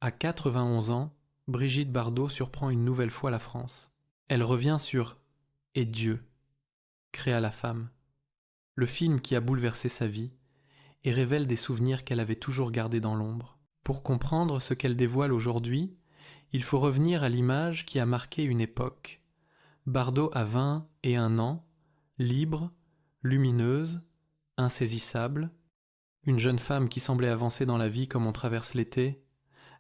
À 91 ans, Brigitte Bardot surprend une nouvelle fois la France. Elle revient sur Et Dieu créa la femme, le film qui a bouleversé sa vie et révèle des souvenirs qu'elle avait toujours gardés dans l'ombre. Pour comprendre ce qu'elle dévoile aujourd'hui, il faut revenir à l'image qui a marqué une époque. Bardot a 21 ans, libre, lumineuse, insaisissable, une jeune femme qui semblait avancer dans la vie comme on traverse l'été,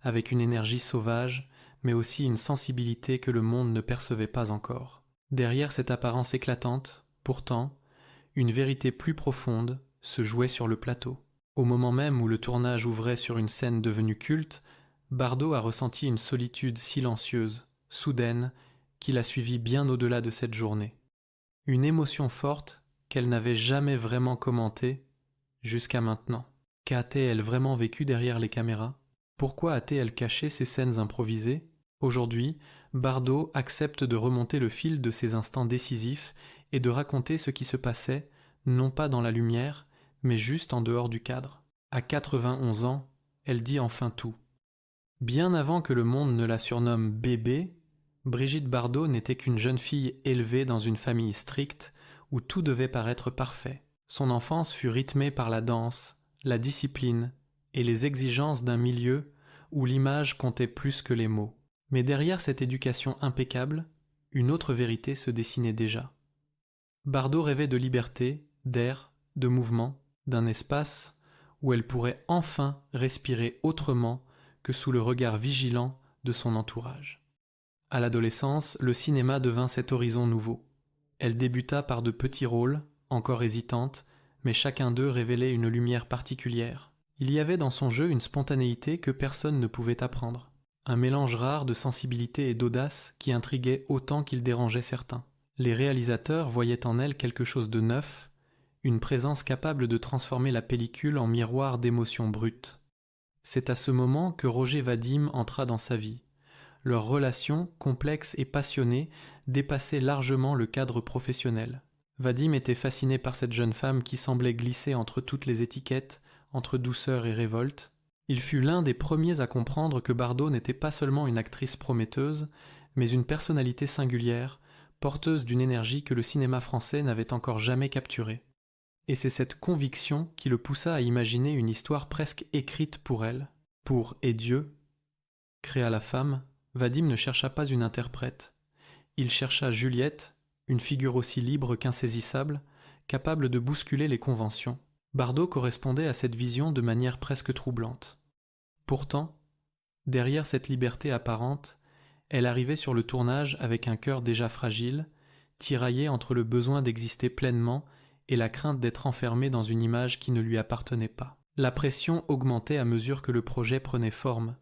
avec une énergie sauvage, mais aussi une sensibilité que le monde ne percevait pas encore. Derrière cette apparence éclatante, pourtant, une vérité plus profonde se jouait sur le plateau. Au moment même où le tournage ouvrait sur une scène devenue culte, Bardot a ressenti une solitude silencieuse, soudaine, qui l'a suivie bien au-delà de cette journée. Une émotion forte qu'elle n'avait jamais vraiment commentée jusqu'à maintenant. Qu'a-t-elle vraiment vécu derrière les caméras ? Pourquoi a-t-elle caché ces scènes improvisées ? Aujourd'hui, Bardot accepte de remonter le fil de ces instants décisifs et de raconter ce qui se passait, non pas dans la lumière, mais juste en dehors du cadre. À 91 ans, elle dit enfin tout. Bien avant que le monde ne la surnomme bébé, Brigitte Bardot n'était qu'une jeune fille élevée dans une famille stricte où tout devait paraître parfait. Son enfance fut rythmée par la danse, la discipline et les exigences d'un milieu où l'image comptait plus que les mots. Mais derrière cette éducation impeccable, une autre vérité se dessinait déjà. Bardot rêvait de liberté, d'air, de mouvement, d'un espace où elle pourrait enfin respirer autrement que sous le regard vigilant de son entourage. À l'adolescence, le cinéma devint cet horizon nouveau. Elle débuta par de petits rôles, encore hésitantes, mais chacun d'eux révélait une lumière particulière. Il y avait dans son jeu une spontanéité que personne ne pouvait apprendre, un mélange rare de sensibilité et d'audace qui intriguait autant qu'il dérangeait certains. Les réalisateurs voyaient en elle quelque chose de neuf, une présence capable de transformer la pellicule en miroir d'émotions brutes. C'est à ce moment que Roger Vadim entra dans sa vie. Leur relation, complexe et passionnée, dépassait largement le cadre professionnel. Vadim était fasciné par cette jeune femme qui semblait glisser entre toutes les étiquettes, entre douceur et révolte. Il fut l'un des premiers à comprendre que Bardot n'était pas seulement une actrice prometteuse, mais une personnalité singulière, porteuse d'une énergie que le cinéma français n'avait encore jamais capturée. Et c'est cette conviction qui le poussa à imaginer une histoire presque écrite pour elle. Pour Et Dieu créa la femme, Vadim ne chercha pas une interprète. Il chercha Juliette, une figure aussi libre qu'insaisissable, capable de bousculer les conventions. Bardot correspondait à cette vision de manière presque troublante. Pourtant, derrière cette liberté apparente, elle arrivait sur le tournage avec un cœur déjà fragile, tiraillé entre le besoin d'exister pleinement et la crainte d'être enfermée dans une image qui ne lui appartenait pas. La pression augmentait à mesure que le projet prenait forme.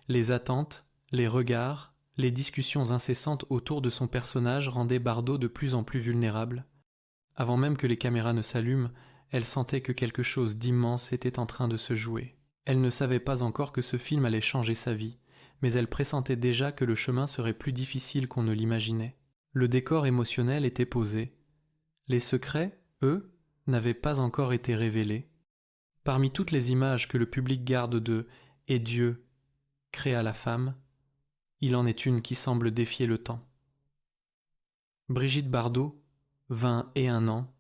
Les attentes, les regards, les discussions incessantes autour de son personnage rendaient Bardot de plus en plus vulnérable. Avant même que les caméras ne s'allument, elle sentait que quelque chose d'immense était en train de se jouer. Elle ne savait pas encore que ce film allait changer sa vie, mais elle pressentait déjà que le chemin serait plus difficile qu'on ne l'imaginait. Le décor émotionnel était posé. Les secrets, eux, n'avaient pas encore été révélés. Parmi toutes les images que le public garde de « Et Dieu créa la femme », il en est une qui semble défier le temps. Brigitte Bardot, 21 ans,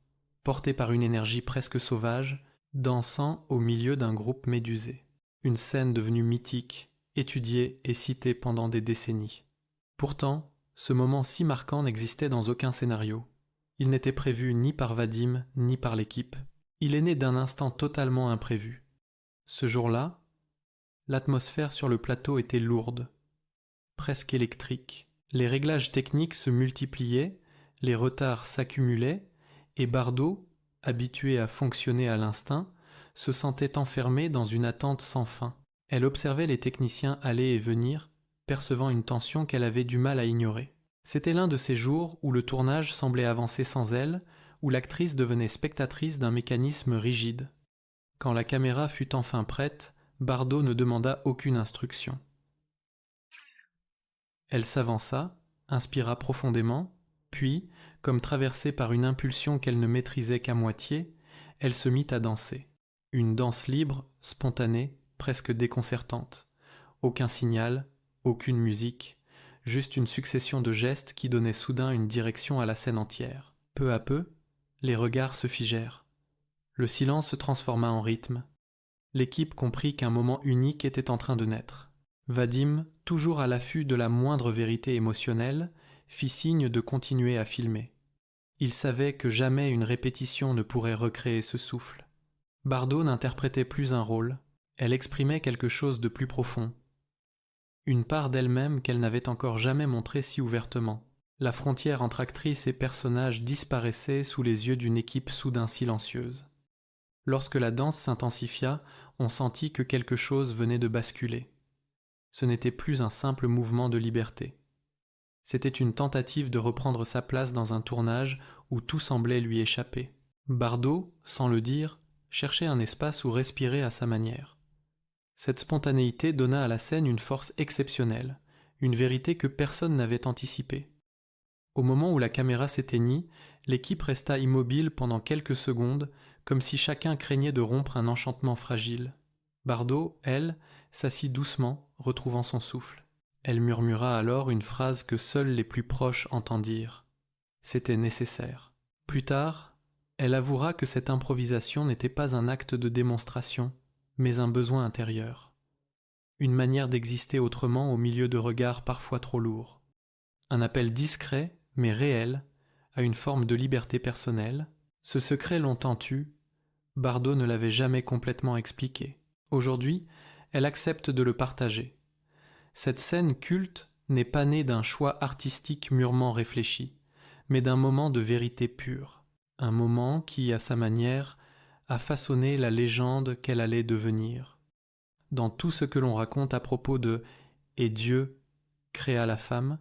portée par une énergie presque sauvage, dansant au milieu d'un groupe médusé. Une scène devenue mythique, étudiée et citée pendant des décennies. Pourtant, ce moment si marquant n'existait dans aucun scénario. Il n'était prévu ni par Vadim, ni par l'équipe. Il est né d'un instant totalement imprévu. Ce jour-là, l'atmosphère sur le plateau était lourde, presque électrique. Les réglages techniques se multipliaient, les retards s'accumulaient, et Bardot, habituée à fonctionner à l'instinct, se sentait enfermée dans une attente sans fin. Elle observait les techniciens aller et venir, percevant une tension qu'elle avait du mal à ignorer. C'était l'un de ces jours où le tournage semblait avancer sans elle, où l'actrice devenait spectatrice d'un mécanisme rigide. Quand la caméra fut enfin prête, Bardot ne demanda aucune instruction. Elle s'avança, inspira profondément, puis, comme traversée par une impulsion qu'elle ne maîtrisait qu'à moitié, elle se mit à danser. Une danse libre, spontanée, presque déconcertante. aucun signal, aucune musique, juste une succession de gestes qui donnaient soudain une direction à la scène entière. Peu à peu, les regards se figèrent. Le silence se transforma en rythme. L'équipe comprit qu'un moment unique était en train de naître. Vadim, toujours à l'affût de la moindre vérité émotionnelle, fit signe de continuer à filmer. Il savait que jamais une répétition ne pourrait recréer ce souffle. Bardot n'interprétait plus un rôle, elle exprimait quelque chose de plus profond. Une part d'elle-même qu'elle n'avait encore jamais montrée si ouvertement. La frontière entre actrice et personnage disparaissait sous les yeux d'une équipe soudain silencieuse. Lorsque la danse s'intensifia, on sentit que quelque chose venait de basculer. Ce n'était plus un simple mouvement de liberté. C'était une tentative de reprendre sa place dans un tournage où tout semblait lui échapper. Bardot, sans le dire, cherchait un espace où respirer à sa manière. Cette spontanéité donna à la scène une force exceptionnelle, une vérité que personne n'avait anticipée. Au moment où la caméra s'éteignit, l'équipe resta immobile pendant quelques secondes, comme si chacun craignait de rompre un enchantement fragile. Bardot, elle, s'assit doucement, retrouvant son souffle. Elle murmura alors une phrase que seuls les plus proches entendirent. C'était nécessaire. Plus tard, elle avouera que cette improvisation n'était pas un acte de démonstration, mais un besoin intérieur. Une manière d'exister autrement au milieu de regards parfois trop lourds. Un appel discret, mais réel, à une forme de liberté personnelle. Ce secret longtemps tu, Bardot ne l'avait jamais complètement expliqué. Aujourd'hui, elle accepte de le partager. Cette scène culte n'est pas née d'un choix artistique mûrement réfléchi, mais d'un moment de vérité pure. Un moment qui, à sa manière, a façonné la légende qu'elle allait devenir. Dans tout ce que l'on raconte à propos de « Et Dieu créa la femme »,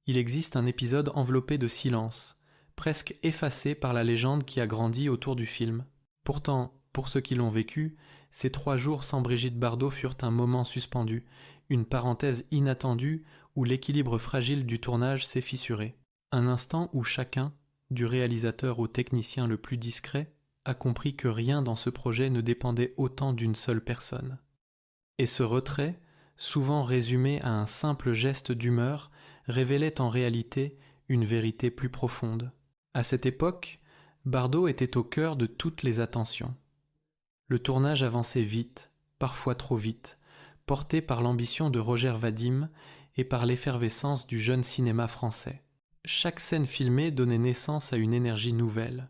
il existe un épisode enveloppé de silence, presque effacé par la légende qui a grandi autour du film. Pourtant, pour ceux qui l'ont vécu, ces 3 jours sans Brigitte Bardot furent un moment suspendu, une parenthèse inattendue où l'équilibre fragile du tournage s'est fissuré. Un instant où chacun, du réalisateur au technicien le plus discret, a compris que rien dans ce projet ne dépendait autant d'une seule personne. Et ce retrait, souvent résumé à un simple geste d'humeur, révélait en réalité une vérité plus profonde. À cette époque, Bardot était au cœur de toutes les attentions. Le tournage avançait vite, parfois trop vite, porté par l'ambition de Roger Vadim et par l'effervescence du jeune cinéma français. Chaque scène filmée donnait naissance à une énergie nouvelle,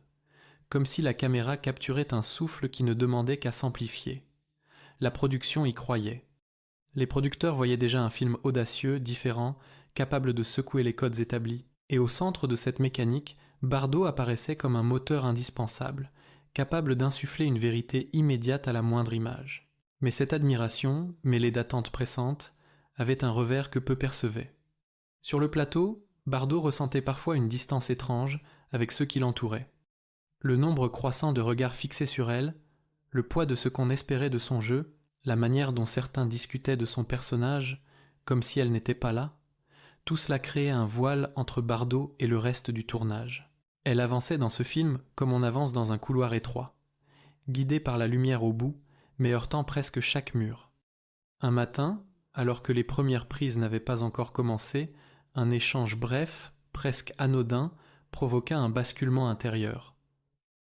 comme si la caméra capturait un souffle qui ne demandait qu'à s'amplifier. La production y croyait. Les producteurs voyaient déjà un film audacieux, différent, capable de secouer les codes établis. Et au centre de cette mécanique, Bardot apparaissait comme un moteur indispensable, capable d'insuffler une vérité immédiate à la moindre image. Mais cette admiration, mêlée d'attentes pressantes, avait un revers que peu percevaient. Sur le plateau, Bardot ressentait parfois une distance étrange avec ceux qui l'entouraient. Le nombre croissant de regards fixés sur elle, le poids de ce qu'on espérait de son jeu, la manière dont certains discutaient de son personnage, comme si elle n'était pas là, tout cela créait un voile entre Bardot et le reste du tournage. Elle avançait dans ce film comme on avance dans un couloir étroit, guidée par la lumière au bout, mais heurtant presque chaque mur. Un matin, alors que les premières prises n'avaient pas encore commencé, un échange bref, presque anodin, provoqua un basculement intérieur.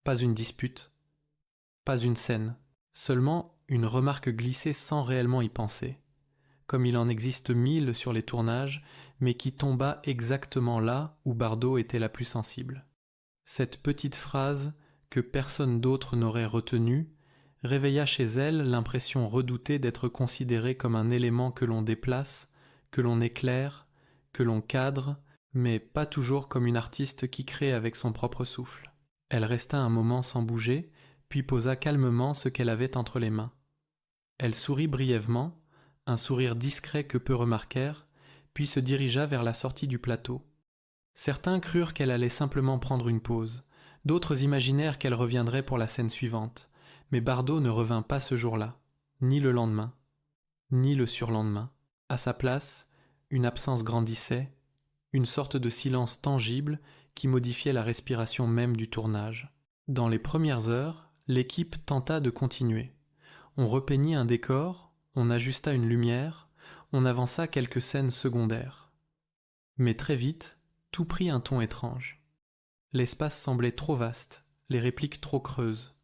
Pas une dispute, pas une scène, seulement une remarque glissée sans réellement y penser, comme il en existe 1000 sur les tournages, mais qui tomba exactement là où Bardot était la plus sensible. Cette petite phrase, que personne d'autre n'aurait retenue, réveilla chez elle l'impression redoutée d'être considérée comme un élément que l'on déplace, que l'on éclaire, que l'on cadre, mais pas toujours comme une artiste qui crée avec son propre souffle. Elle resta un moment sans bouger, puis posa calmement ce qu'elle avait entre les mains. Elle sourit brièvement, un sourire discret que peu remarquèrent, puis se dirigea vers la sortie du plateau. Certains crurent qu'elle allait simplement prendre une pause, d'autres imaginèrent qu'elle reviendrait pour la scène suivante, mais Bardot ne revint pas ce jour-là, ni le lendemain, ni le surlendemain. À sa place, une absence grandissait, une sorte de silence tangible qui modifiait la respiration même du tournage. Dans les premières heures, l'équipe tenta de continuer. On repeignit un décor, on ajusta une lumière, on avança quelques scènes secondaires. Mais très vite, tout prit un ton étrange. L'espace semblait trop vaste, les répliques trop creuses.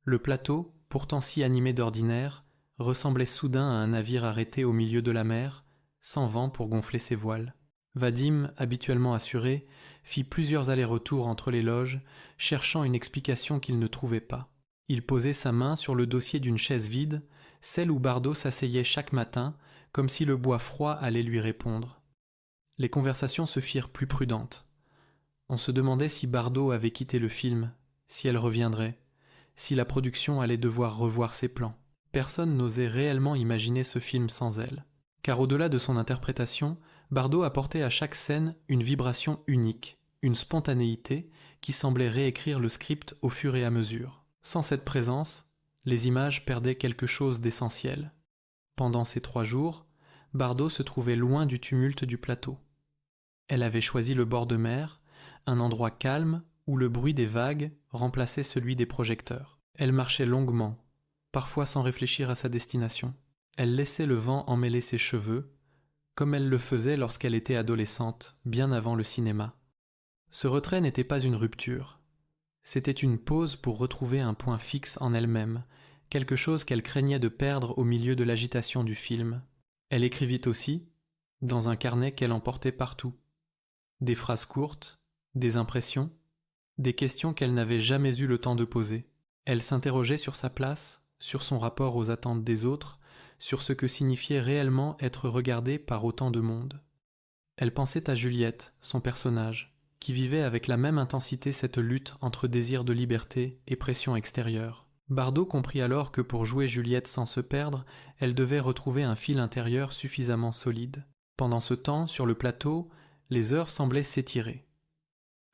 Le plateau, pourtant si animé d'ordinaire, ressemblait soudain à un navire arrêté au milieu de la mer, sans vent pour gonfler ses voiles. Vadim, habituellement assuré, fit plusieurs allers-retours entre les loges, cherchant une explication qu'il ne trouvait pas. Il posait sa main sur le dossier d'une chaise vide, celle où Bardot s'asseyait chaque matin, comme si le bois froid allait lui répondre. Les conversations se firent plus prudentes. On se demandait si Bardot avait quitté le film, si elle reviendrait, si la production allait devoir revoir ses plans. Personne n'osait réellement imaginer ce film sans elle. Car au-delà de son interprétation, Bardot apportait à chaque scène une vibration unique, une spontanéité qui semblait réécrire le script au fur et à mesure. Sans cette présence, les images perdaient quelque chose d'essentiel. Pendant ces 3 jours, Bardot se trouvait loin du tumulte du plateau. Elle avait choisi le bord de mer, un endroit calme où le bruit des vagues remplaçait celui des projecteurs. Elle marchait longuement, parfois sans réfléchir à sa destination. Elle laissait le vent emmêler ses cheveux, comme elle le faisait lorsqu'elle était adolescente, bien avant le cinéma. Ce retrait n'était pas une rupture. C'était une pause pour retrouver un point fixe en elle-même, quelque chose qu'elle craignait de perdre au milieu de l'agitation du film. Elle écrivit aussi, dans un carnet qu'elle emportait partout. Des phrases courtes, des impressions, des questions qu'elle n'avait jamais eu le temps de poser. Elle s'interrogeait sur sa place, sur son rapport aux attentes des autres, sur ce que signifiait réellement être regardée par autant de monde. Elle pensait à Juliette, son personnage, qui vivait avec la même intensité cette lutte entre désir de liberté et pression extérieure. Bardot comprit alors que pour jouer Juliette sans se perdre, elle devait retrouver un fil intérieur suffisamment solide. Pendant ce temps, sur le plateau, les heures semblaient s'étirer.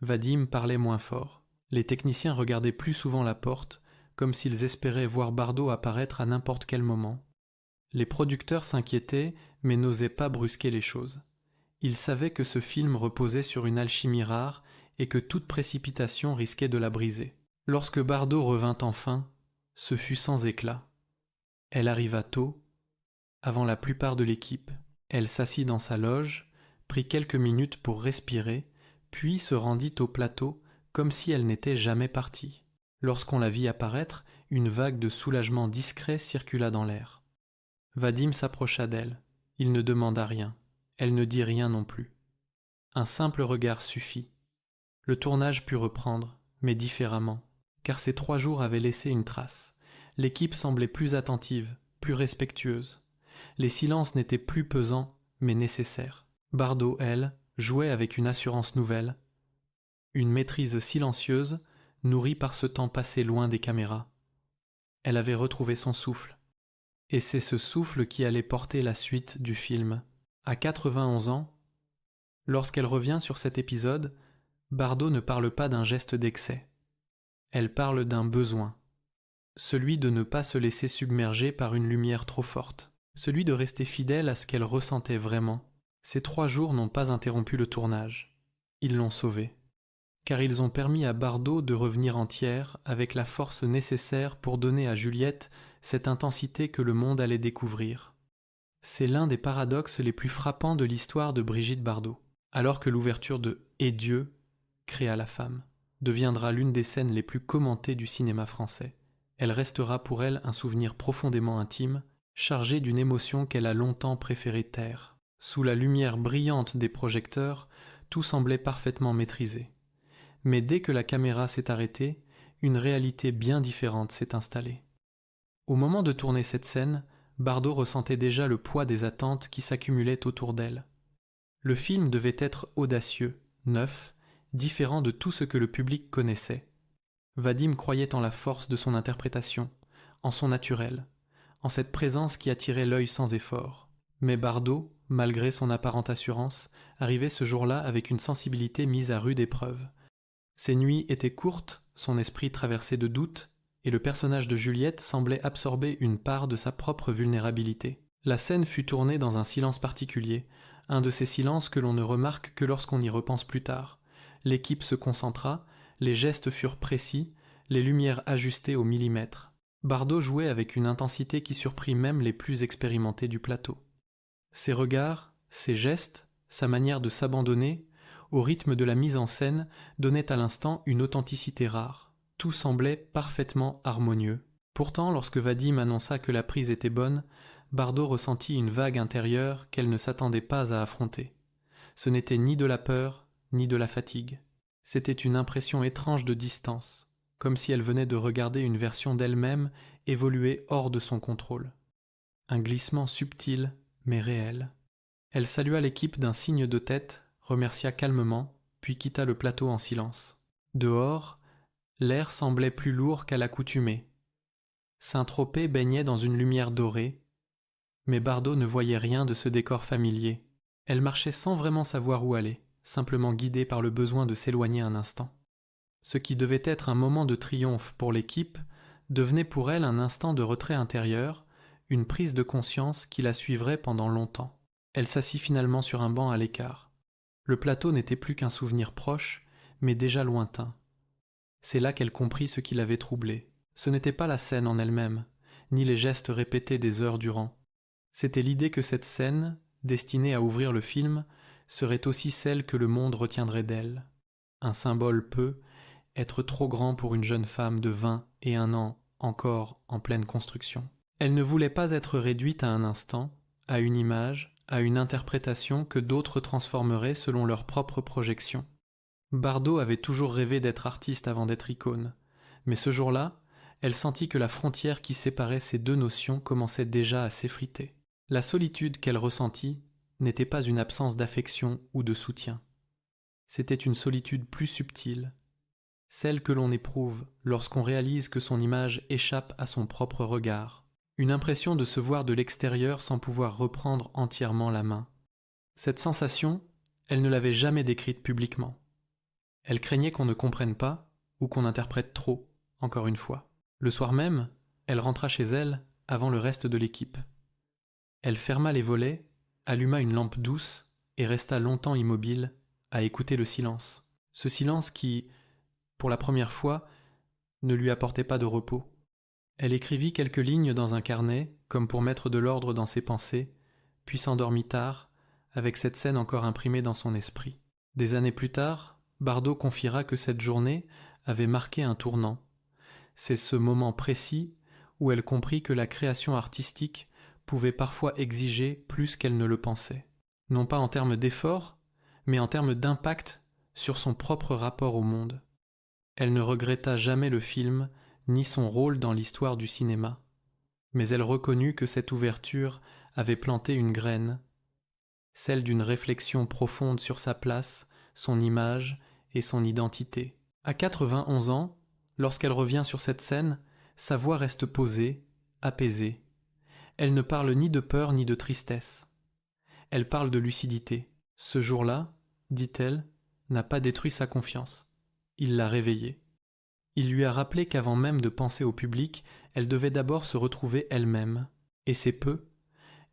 Vadim parlait moins fort. Les techniciens regardaient plus souvent la porte, comme s'ils espéraient voir Bardot apparaître à n'importe quel moment. Les producteurs s'inquiétaient, mais n'osaient pas brusquer les choses. Ils savaient que ce film reposait sur une alchimie rare et que toute précipitation risquait de la briser. Lorsque Bardot revint enfin, ce fut sans éclat. Elle arriva tôt, avant la plupart de l'équipe. Elle s'assit dans sa loge, prit quelques minutes pour respirer, puis se rendit au plateau comme si elle n'était jamais partie. Lorsqu'on la vit apparaître, une vague de soulagement discret circula dans l'air. Vadim s'approcha d'elle. Il ne demanda rien. Elle ne dit rien non plus. Un simple regard suffit. Le tournage put reprendre, mais différemment, car ces 3 jours avaient laissé une trace. L'équipe semblait plus attentive, plus respectueuse. Les silences n'étaient plus pesants, mais nécessaires. Bardot, elle, jouait avec une assurance nouvelle, une maîtrise silencieuse, nourrie par ce temps passé loin des caméras. Elle avait retrouvé son souffle. Et c'est ce souffle qui allait porter la suite du film. À 91 ans, lorsqu'elle revient sur cet épisode, Bardot ne parle pas d'un geste d'excès. Elle parle d'un besoin. Celui de ne pas se laisser submerger par une lumière trop forte. Celui de rester fidèle à ce qu'elle ressentait vraiment. Ces 3 jours n'ont pas interrompu le tournage. Ils l'ont sauvé. Car ils ont permis à Bardot de revenir entière avec la force nécessaire pour donner à Juliette cette intensité que le monde allait découvrir. C'est l'un des paradoxes les plus frappants de l'histoire de Brigitte Bardot. Alors que l'ouverture de « Et Dieu créa la femme » deviendra l'une des scènes les plus commentées du cinéma français, elle restera pour elle un souvenir profondément intime, chargé d'une émotion qu'elle a longtemps préféré taire. Sous la lumière brillante des projecteurs, tout semblait parfaitement maîtrisé. Mais dès que la caméra s'est arrêtée, une réalité bien différente s'est installée. Au moment de tourner cette scène, Bardot ressentait déjà le poids des attentes qui s'accumulaient autour d'elle. Le film devait être audacieux, neuf, différent de tout ce que le public connaissait. Vadim croyait en la force de son interprétation, en son naturel, en cette présence qui attirait l'œil sans effort. Mais Bardot, malgré son apparente assurance, arrivait ce jour-là avec une sensibilité mise à rude épreuve. Ses nuits étaient courtes, son esprit traversé de doutes, et le personnage de Juliette semblait absorber une part de sa propre vulnérabilité. La scène fut tournée dans un silence particulier, un de ces silences que l'on ne remarque que lorsqu'on y repense plus tard. L'équipe se concentra, les gestes furent précis, les lumières ajustées au millimètre. Bardot jouait avec une intensité qui surprit même les plus expérimentés du plateau. Ses regards, ses gestes, sa manière de s'abandonner, au rythme de la mise en scène, donnaient à l'instant une authenticité rare. Tout semblait parfaitement harmonieux. Pourtant, lorsque Vadim annonça que la prise était bonne, Bardot ressentit une vague intérieure qu'elle ne s'attendait pas à affronter. Ce n'était ni de la peur, ni de la fatigue. C'était une impression étrange de distance, comme si elle venait de regarder une version d'elle-même évoluer hors de son contrôle. Un glissement subtil, mais réel. Elle salua l'équipe d'un signe de tête, remercia calmement, puis quitta le plateau en silence. Dehors, l'air semblait plus lourd qu'à l'accoutumée. Saint-Tropez baignait dans une lumière dorée, mais Bardot ne voyait rien de ce décor familier. Elle marchait sans vraiment savoir où aller, simplement guidée par le besoin de s'éloigner un instant. Ce qui devait être un moment de triomphe pour l'équipe devenait pour elle un instant de retrait intérieur, une prise de conscience qui la suivrait pendant longtemps. Elle s'assit finalement sur un banc à l'écart. Le plateau n'était plus qu'un souvenir proche, mais déjà lointain. C'est là qu'elle comprit ce qui l'avait troublée. Ce n'était pas la scène en elle-même, ni les gestes répétés des heures durant. C'était l'idée que cette scène, destinée à ouvrir le film, serait aussi celle que le monde retiendrait d'elle. Un symbole peut être trop grand pour une jeune femme de 21 ans encore en pleine construction. Elle ne voulait pas être réduite à un instant, à une image, à une interprétation que d'autres transformeraient selon leur propre projection. Bardot avait toujours rêvé d'être artiste avant d'être icône, mais ce jour-là, elle sentit que la frontière qui séparait ces deux notions commençait déjà à s'effriter. La solitude qu'elle ressentit n'était pas une absence d'affection ou de soutien. C'était une solitude plus subtile, celle que l'on éprouve lorsqu'on réalise que son image échappe à son propre regard, une impression de se voir de l'extérieur sans pouvoir reprendre entièrement la main. Cette sensation, elle ne l'avait jamais décrite publiquement. Elle craignait qu'on ne comprenne pas ou qu'on interprète trop, encore une fois. Le soir même, elle rentra chez elle avant le reste de l'équipe. Elle ferma les volets, alluma une lampe douce et resta longtemps immobile à écouter le silence. Ce silence qui, pour la première fois, ne lui apportait pas de repos. Elle écrivit quelques lignes dans un carnet, comme pour mettre de l'ordre dans ses pensées, puis s'endormit tard, avec cette scène encore imprimée dans son esprit. Des années plus tard, Bardot confiera que cette journée avait marqué un tournant. C'est ce moment précis où elle comprit que la création artistique pouvait parfois exiger plus qu'elle ne le pensait. Non pas en termes d'effort, mais en termes d'impact sur son propre rapport au monde. Elle ne regretta jamais le film ni son rôle dans l'histoire du cinéma, mais elle reconnut que cette ouverture avait planté une graine, celle d'une réflexion profonde sur sa place, son image et son identité. À 91 ans, lorsqu'elle revient sur cette scène, sa voix reste posée, apaisée. Elle ne parle ni de peur ni de tristesse. Elle parle de lucidité. Ce jour-là, dit-elle, n'a pas détruit sa confiance. Il l'a réveillée. Il lui a rappelé qu'avant même de penser au public, elle devait d'abord se retrouver elle-même. Et c'est peu,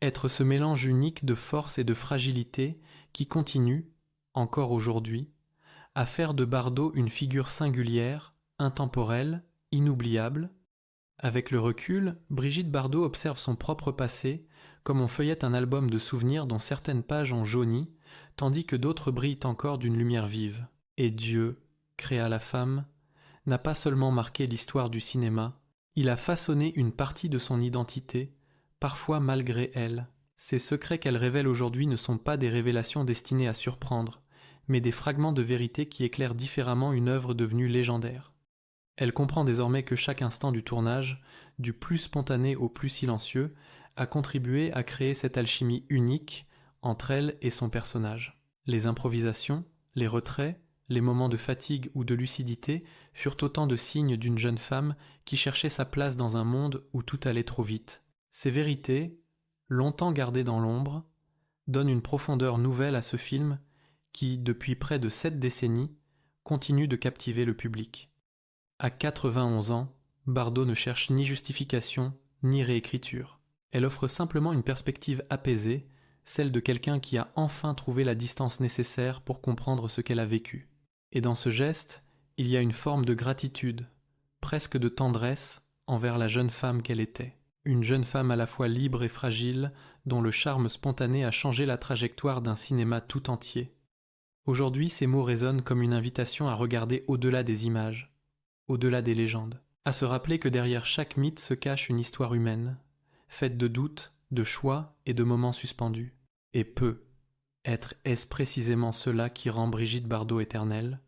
être ce mélange unique de force et de fragilité qui continue, encore aujourd'hui, à faire de Bardot une figure singulière, intemporelle, inoubliable. Avec le recul, Brigitte Bardot observe son propre passé comme on feuillette un album de souvenirs dont certaines pages ont jauni, tandis que d'autres brillent encore d'une lumière vive. Et Dieu créa la femme n'a pas seulement marqué l'histoire du cinéma, il a façonné une partie de son identité, parfois malgré elle. Ces secrets qu'elle révèle aujourd'hui ne sont pas des révélations destinées à surprendre, mais des fragments de vérité qui éclairent différemment une œuvre devenue légendaire. Elle comprend désormais que chaque instant du tournage, du plus spontané au plus silencieux, a contribué à créer cette alchimie unique entre elle et son personnage. Les improvisations, les retraits, les moments de fatigue ou de lucidité furent autant de signes d'une jeune femme qui cherchait sa place dans un monde où tout allait trop vite. Ces vérités, longtemps gardées dans l'ombre, donnent une profondeur nouvelle à ce film qui, depuis près de 7 décennies, continue de captiver le public. À 91 ans, Bardot ne cherche ni justification, ni réécriture. Elle offre simplement une perspective apaisée, celle de quelqu'un qui a enfin trouvé la distance nécessaire pour comprendre ce qu'elle a vécu. Et dans ce geste, il y a une forme de gratitude, presque de tendresse, envers la jeune femme qu'elle était. une jeune femme à la fois libre et fragile, dont le charme spontané a changé la trajectoire d'un cinéma tout entier. Aujourd'hui, ces mots résonnent comme une invitation à regarder au-delà des images, au-delà des légendes, à se rappeler que derrière chaque mythe se cache une histoire humaine, faite de doutes, de choix et de moments suspendus. Et est-ce précisément cela qui rend Brigitte Bardot éternelle ?